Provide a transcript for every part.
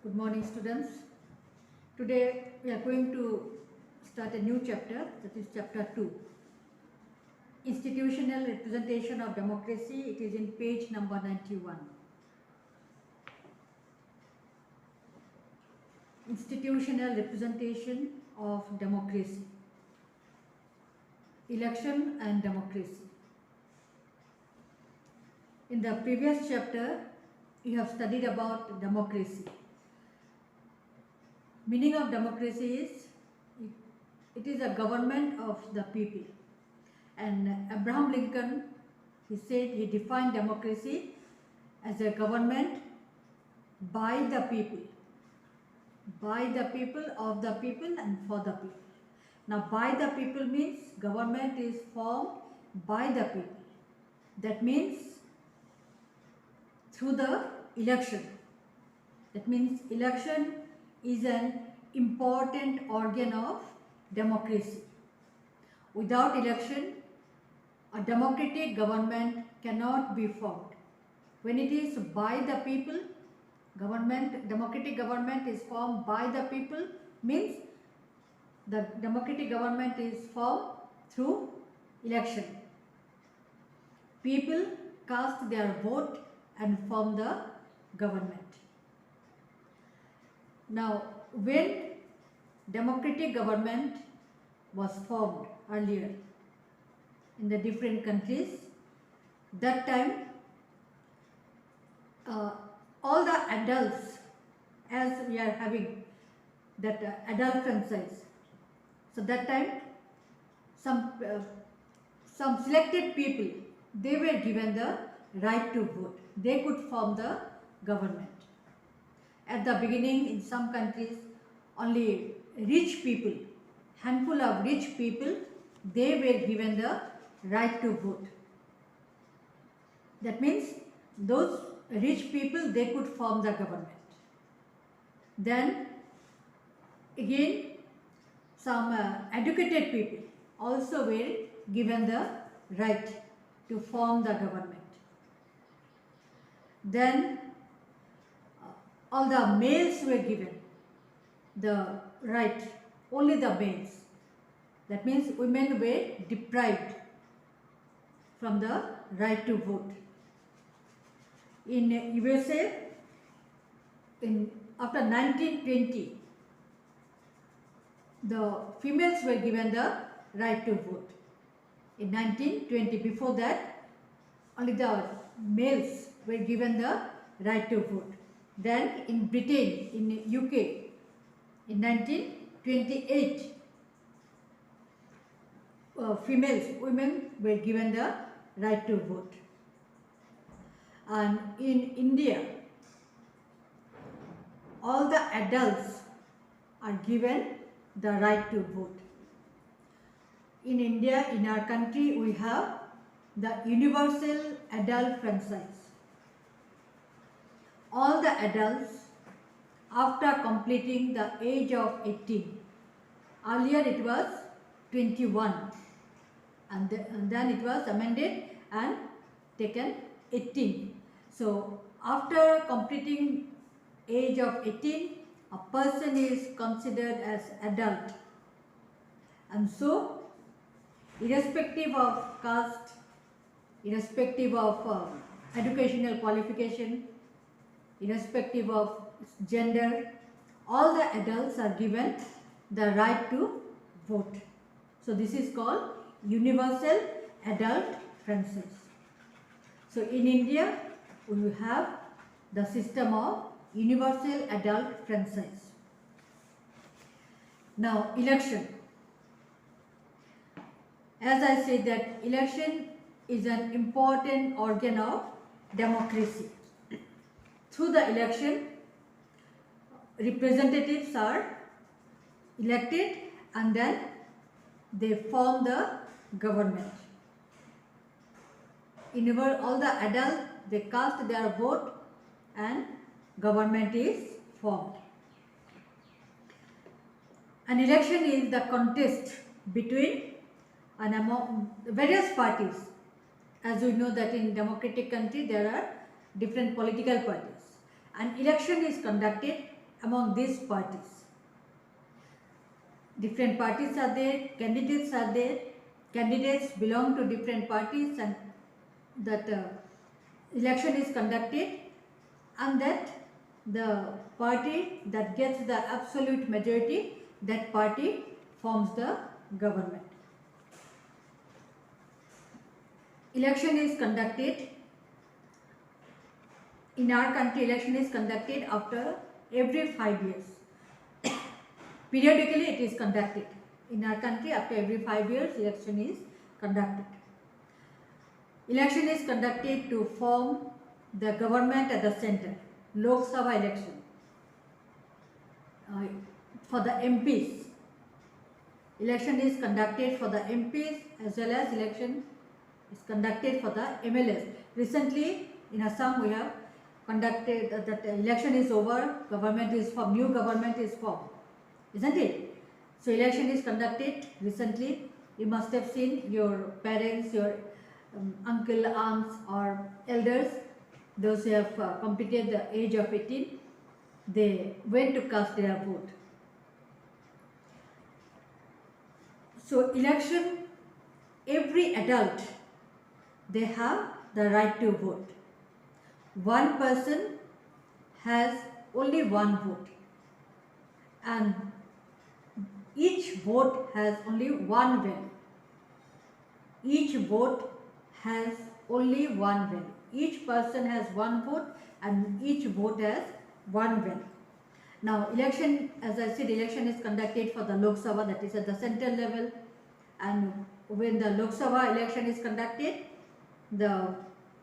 Good morning, students. Today we are going to start a new chapter, that is chapter 2. Institutional representation of democracy. It is in page number 91. Institutional representation of democracy. Election and democracy. In the previous chapter, we have studied about democracy. Meaning of democracy is, it is a government of the people. And Abraham Lincoln, he defined democracy as a government by the people, of the people and for the people. Now by the people means government is formed by the people. That means through the election. That means election is an important organ of democracy. Without election, a democratic government cannot be formed. When it is by the people, democratic government is formed by the people, means the democratic government is formed through election. People cast their vote and form the government. Now, when democratic government was formed earlier in the different countries, that time all the adults, as we are having that adult franchise, so that time some selected people, they were given the right to vote. They could form the government. At the beginning, in some countries, only rich people, handful of rich people, they were given the right to vote. That means those rich people, they could form the government. Then again, some educated people also were given the right to form the government. Then all the males were given the right, only the males. That means women were deprived from the right to vote. In USA, after 1920, the females were given the right to vote. In 1920, before that, only the males were given the right to vote. Then in Britain, in UK, in 1928, women were given the right to vote. And in India, all the adults are given the right to vote. In India, in our country, we have the universal adult franchise. All the adults, after completing the age of 18, earlier it was 21, and then it was amended and taken 18. So after completing age of 18, a person is considered as adult. And so, irrespective of caste, irrespective of educational qualification, irrespective of gender, all the adults are given the right to vote. So this is called universal adult franchise. So in India, we have the system of universal adult franchise. Now election. As I said that election is an important organ of democracy. Through the election, representatives are elected and then they form the government. All the adults, they cast their vote and government is formed. An election is the contest between and among various parties. As we know that in democratic country there are different political parties. An election is conducted among these parties. Different parties are there, candidates are there, candidates belong to different parties, and that election is conducted, and that the party that gets the absolute majority, that party forms the government. Election is conducted in our country. Election is conducted after every 5 years. Periodically it is conducted. In our country, after every 5 years, election is conducted. Election is conducted to form the government at the center. Lok Sabha election. For the MPs. Election is conducted for the MPs as well as election is conducted for the MLAs. Recently in Assam we have conducted that election is over, government is formed, new government is formed, isn't it? So election is conducted recently. You must have seen your parents, your uncle, aunts or elders, those who have completed the age of 18, they went to cast their vote. So election, every adult, they have the right to vote. One person has only one vote, and each vote has only one value. Each vote has only one value. Each person has one vote and each vote has one value. Now election, as I said, election is conducted for the Lok Sabha, that is at the central level, and when the Lok Sabha election is conducted, the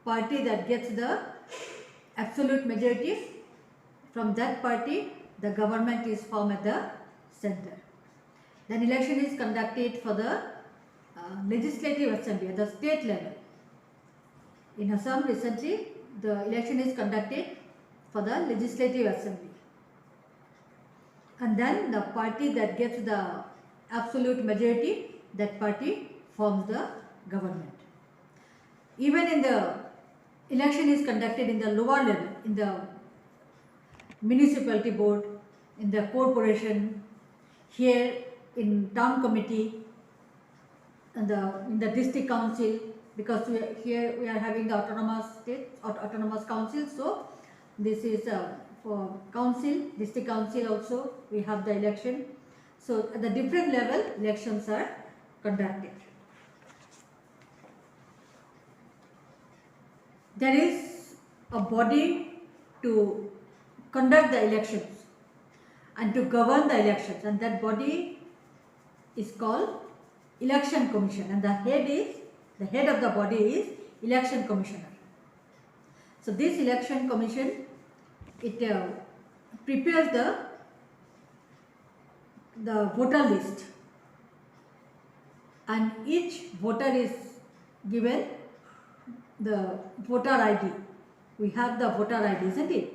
party that gets the absolute majority, from that party the government is formed at the center. Then election is conducted for the legislative assembly at the state level. In Assam recently the election is conducted for the legislative assembly, and then the party that gets the absolute majority, that party forms the government. Even in the election is conducted in the lower level, in the municipality board, in the corporation, here in town committee, and in the district council, because here we are having the autonomous state or autonomous council, so this is for council, district council also we have the election. So at the different level elections are conducted. There is a body to conduct the elections and to govern the elections, and that body is called Election Commission, and the head of the body is Election Commissioner. So this Election Commission, it prepares the voter list, and each voter is given the voter ID. We have the voter ID, isn't it?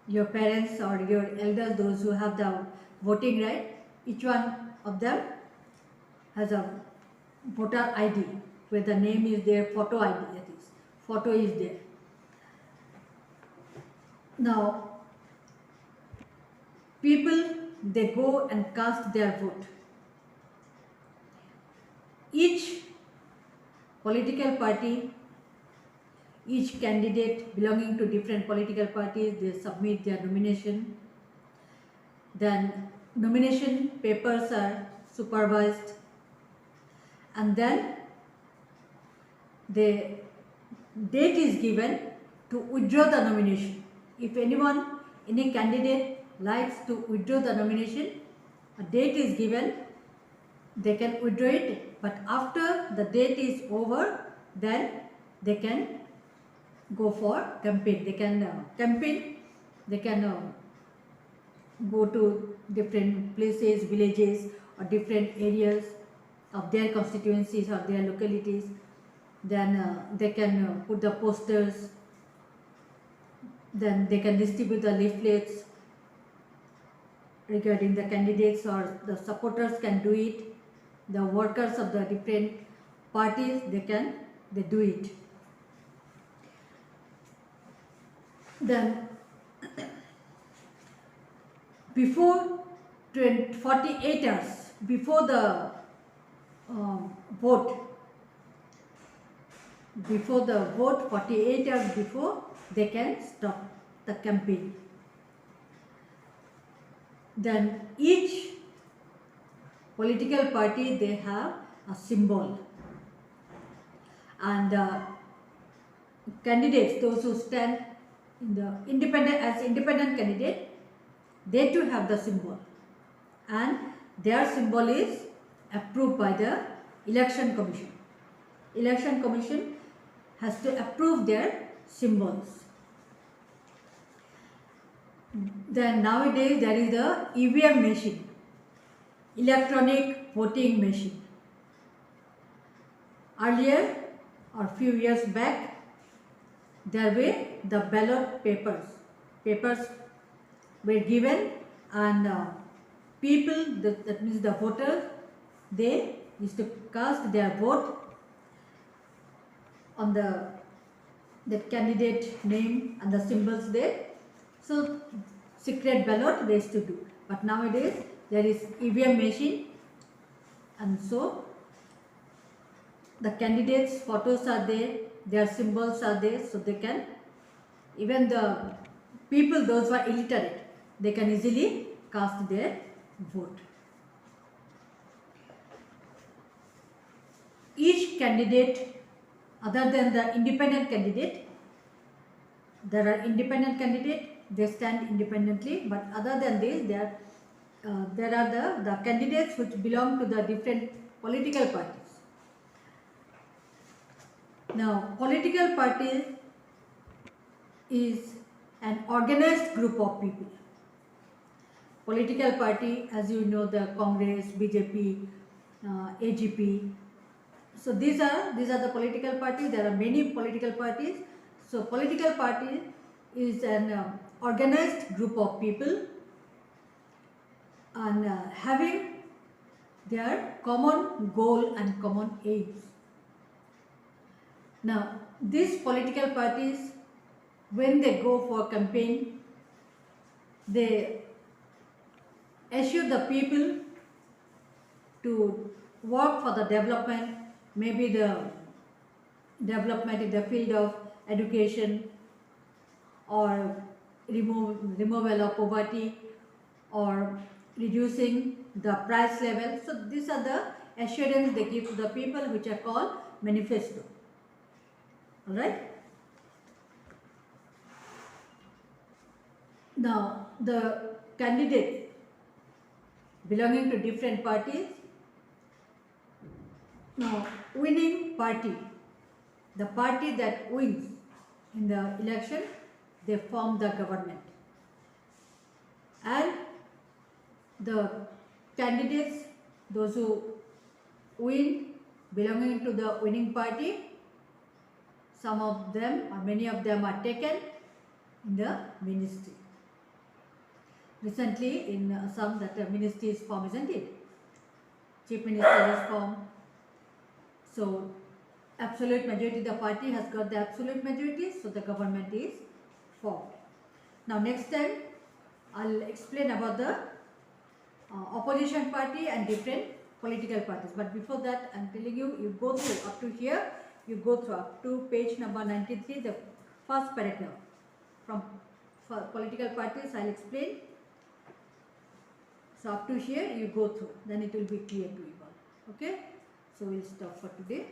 Your parents or your elders, those who have the voting right, each one of them has a voter ID where the name is there, photo ID, that is, photo is there. Now, people, they go and cast their vote. Each political party, each candidate belonging to different political parties, they submit their nomination. Then nomination papers are supervised, and then the date is given to withdraw the nomination. If anyone, any candidate likes to withdraw the nomination, a date is given, they can withdraw it, but after the date is over, then they can go for campaign. They can campaign, they can go to different places, villages or different areas of their constituencies or their localities. Then they can put the posters, then they can distribute the leaflets regarding the candidates, or the supporters can do it, the workers of the different parties, they do it. Then before 48 hours before the vote, 48 hours before, they can stop the campaign. Then each political party, they have a symbol, and candidates, those who stand in the independent candidate, they too have the symbol, and their symbol is approved by the election commission. Election commission has to approve their symbols. Then nowadays there is the EVM machine, electronic voting machine. Earlier, or few years back, there were the ballot papers. Papers were given, and people, that means the voters, they used to cast their vote on the candidate name and the symbols there. So secret ballot they used to do. But nowadays there is EVM machine, and so the candidates' photos are there, their symbols are there, so they can, even the people, those who are illiterate, they can easily cast their vote. Each candidate, other than the independent candidate, there are independent candidates, they stand independently, but other than this, there are the candidates which belong to the different political parties. Now, political party is an organized group of people. Political party, as you know, the Congress, BJP, AGP. So these are the political parties. There are many political parties. So political party is an organized group of people, and having their common goal and common aims. Now, these political parties, when they go for campaign, they assure the people to work for the development, maybe the development in the field of education, or removal of poverty, or reducing the price level. So these are the assurance they give to the people, which are called manifesto. Alright. Now, the candidates belonging to different parties. Now, winning party, the party that wins in the election, they form the government. And the candidates, those who win, belonging to the winning party, some of them or many of them are taken in the ministry. Recently in Assam, that ministry is formed, isn't it? Chief Minister is formed. So absolute majority, the party has got the absolute majority, so the government is formed. Now next time I'll explain about the opposition party and different political parties. But before that, I'm telling you, you go through up to here, you go through up to page number 93, the first paragraph. From political parties, I'll explain. So up to here, you go through, then it will be clear to you all. Okay? So we'll stop for today.